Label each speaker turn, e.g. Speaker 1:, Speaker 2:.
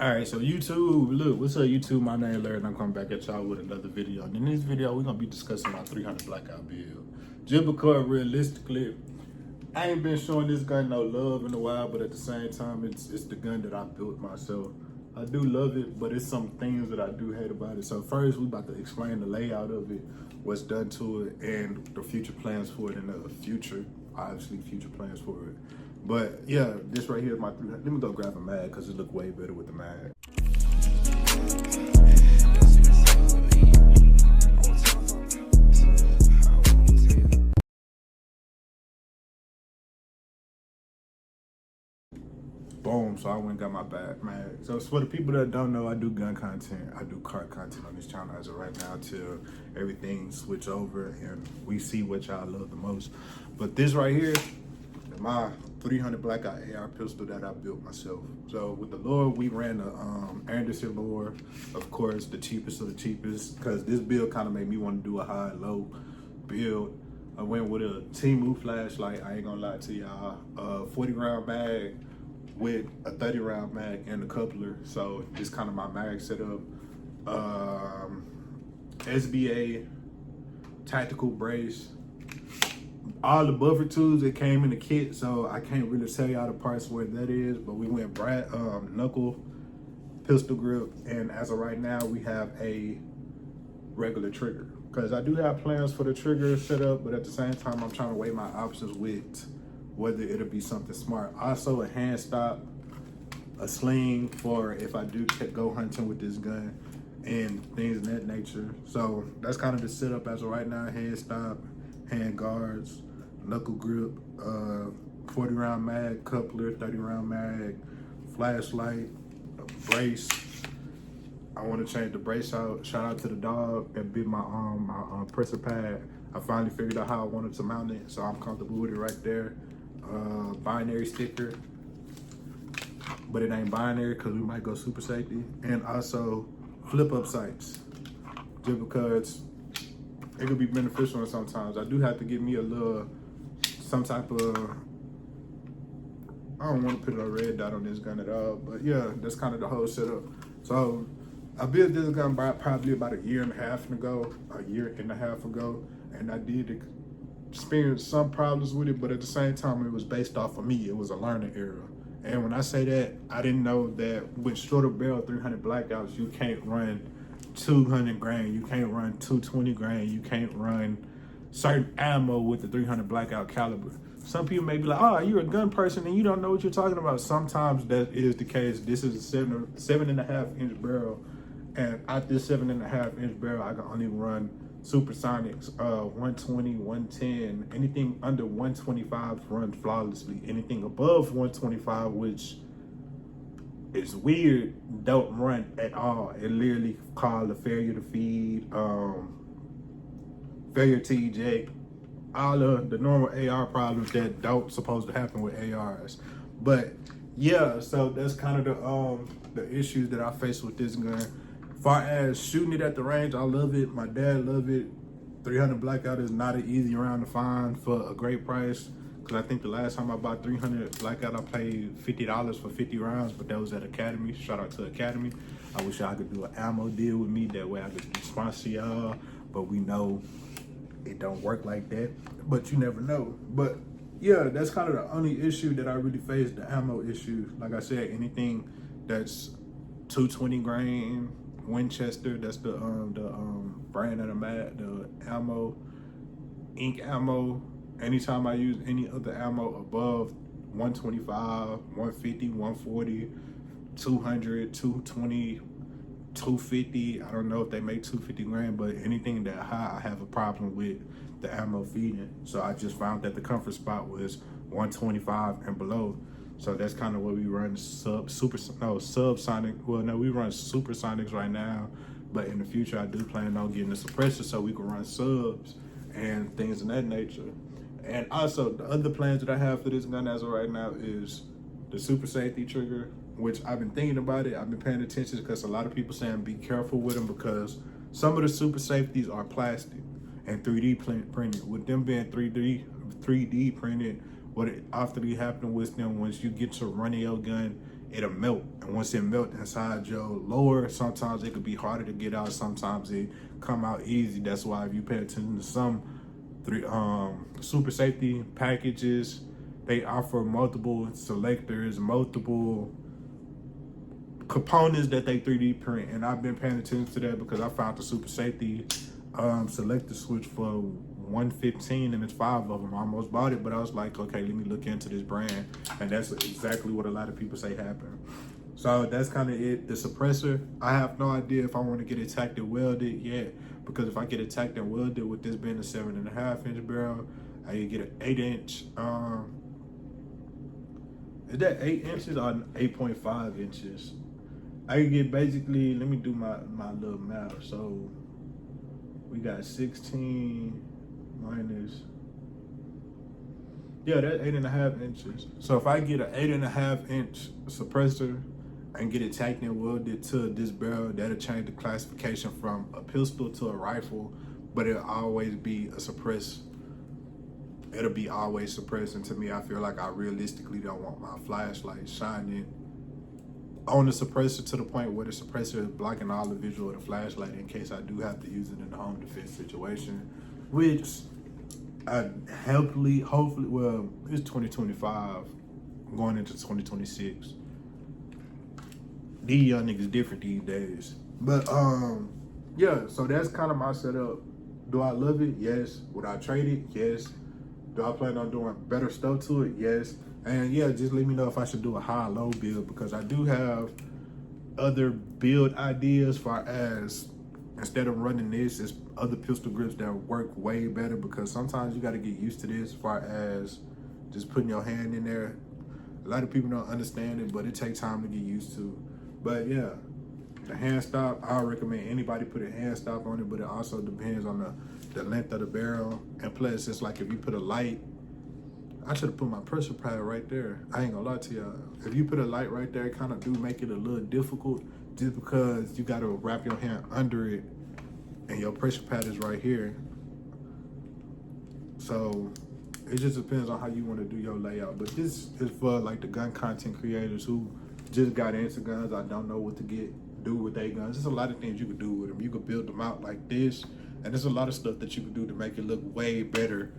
Speaker 1: All right, so YouTube, look, what's up, YouTube? My name is Larry, and I'm coming back at y'all with another video. And in this video, we're gonna be discussing my 300 Blackout build. Just because realistically, I ain't been showing this gun no love in a while, but at the same time, it's the gun that I built myself. I do love it, but it's some things that I do hate about it. So first, we about to explain the layout of it, what's done to it, and the future plans for it in the future. Obviously, future plans for it. But yeah, this right here is my 300. Let me go grab a mag because it look way better with the mag. Boom, so I went and got my mag. So for the people that don't know, I do gun content. I do car content on this channel as of right now till everything switch over and we see what y'all love the most. But this right here, my 300 Blackout AR pistol that I built myself. So with the Lord, we ran the Anderson Lord, of course, the cheapest of the cheapest, because this build kind of made me want to do a high-low build. I went with a Temu flashlight, I ain't gonna lie to y'all, 40 round mag with a 30 round mag and a coupler. So it's kind of my mag setup. SBA tactical brace, all the buffer tools that came in the kit, so I can't really tell y'all the parts where that is, but we went knuckle pistol grip, and as of right now we have a regular trigger, because I do have plans for the trigger setup, but at the same time I'm trying to weigh my options with whether it'll be something smart. Also a hand stop, a sling for if I do go hunting with this gun and things of that nature. So that's kind of the setup as of right now. Hand stop, hand guards, knuckle grip, 40 round mag, coupler, 30 round mag, flashlight, brace. I want to change the brace out. Shout out to the dog that bit my presser pad. I finally figured out how I wanted to mount it, so I'm comfortable with it right there. Binary sticker, but it ain't binary because we might go super safety. And also flip up sights, just because it could be beneficial sometimes. I do have to give me a little, some type of, I don't want to put a red dot on this gun at all, but yeah, that's kind of the whole setup. So I built this gun probably about a year and a half ago, and I did experience some problems with it, but at the same time, it was based off of me. It was a learning era. And when I say that, I didn't know that with shorter barrel 300 Blackouts, you can't run 200 grain, you can't run 220 grain, you can't run certain ammo with the 300 Blackout caliber. Some people may be like, oh, you're a gun person and you don't know what you're talking about. Sometimes that is the case. This is a 7.5-inch barrel, and at this 7.5-inch barrel, I can only run supersonics, 120, 110. Anything under 125 runs flawlessly. Anything above 125, which is weird, don't run at all. It literally called a failure to feed, failure to eject, all of the normal AR problems that don't supposed to happen with ARs. But yeah, so that's kind of the issues that I face with this gun. Far as shooting it at the range, I love it. My dad love it. 300 Blackout is not an easy round to find for a great price, because I think the last time I bought 300 Blackout, I paid $50 for 50 rounds, but that was at Academy. Shout out to Academy. I wish y'all could do an ammo deal with me. That way I could sponsor y'all, but we know it don't work like that, but you never know. But yeah, that's kind of the only issue that I really face, the ammo issue. Like I said, anything that's 220 grain, Winchester, that's the brand of the ammo, ink ammo. Anytime I use any other ammo above 125, 150, 140, 200, 220, 250, I don't know if they make 250 grain, but anything that high, I have a problem with the ammo feeding. So I just found that the comfort spot was 125 and below. So that's kind of what we run subsonic. Well, no, we run supersonics right now, but in the future I do plan on getting a suppressor so we can run subs and things of that nature. And also the other plans that I have for this gun as of right now is the super safety trigger, which I've been thinking about it. I've been paying attention because a lot of people saying be careful with them, because some of the super safeties are plastic and 3D printed. With them being 3D printed, what it often happens with them, once you get to running your gun it'll melt. And once it melt inside your lower, sometimes it could be harder to get out. Sometimes it come out easy. That's why if you pay attention to some super safety packages, they offer multiple selectors, multiple components that they 3D print. And I've been paying attention to that because I found the super safety selector switch for $115, and it's 5 of them. I almost bought it, but I was like, okay, let me look into this brand. And that's exactly what a lot of people say happened. So that's kind of it. The suppressor, I have no idea if I want to get it tacked and welded yet, because if I get it tacked and welded, with this being a 7.5-inch barrel, I can get an 8-inch. Is that 8 inches or 8.5 inches? I can get basically, let me do my little math. So we got 16 minus, yeah, that's 8.5 inches. So if I get an 8.5-inch suppressor and get it tacked and welded to this barrel, that'll change the classification from a pistol to a rifle, but it'll always be a suppressed. It'll be always suppressed. And to me, I feel like I realistically don't want my flashlight shining on the suppressor to the point where the suppressor is blocking all the visual of the flashlight in case I do have to use it in a home defense situation, which I hopefully, well, it's 2025 going into 2026. These young niggas different these days. But yeah, so that's kind of my setup. Do I love it? Yes. Would I trade it? Yes. Do I plan on doing better stuff to it? Yes. And yeah, just let me know if I should do a high-low build, because I do have other build ideas far as, instead of running this, it's other pistol grips that work way better, because sometimes you got to get used to this far as just putting your hand in there. A lot of people don't understand it, but it takes time to get used to. But yeah, the hand stop, I recommend anybody put a hand stop on it, but it also depends on the length of the barrel. And plus, it's like if you put a light, I should have put my pressure pad right there. I ain't gonna lie to y'all. If you put a light right there, it kind of do make it a little difficult, just because you gotta wrap your hand under it and your pressure pad is right here. So it just depends on how you want to do your layout. But this is for like the gun content creators who just got into guns. I don't know what to do with their guns. There's a lot of things you could do with them. You could build them out like this, and there's a lot of stuff that you could do to make it look way better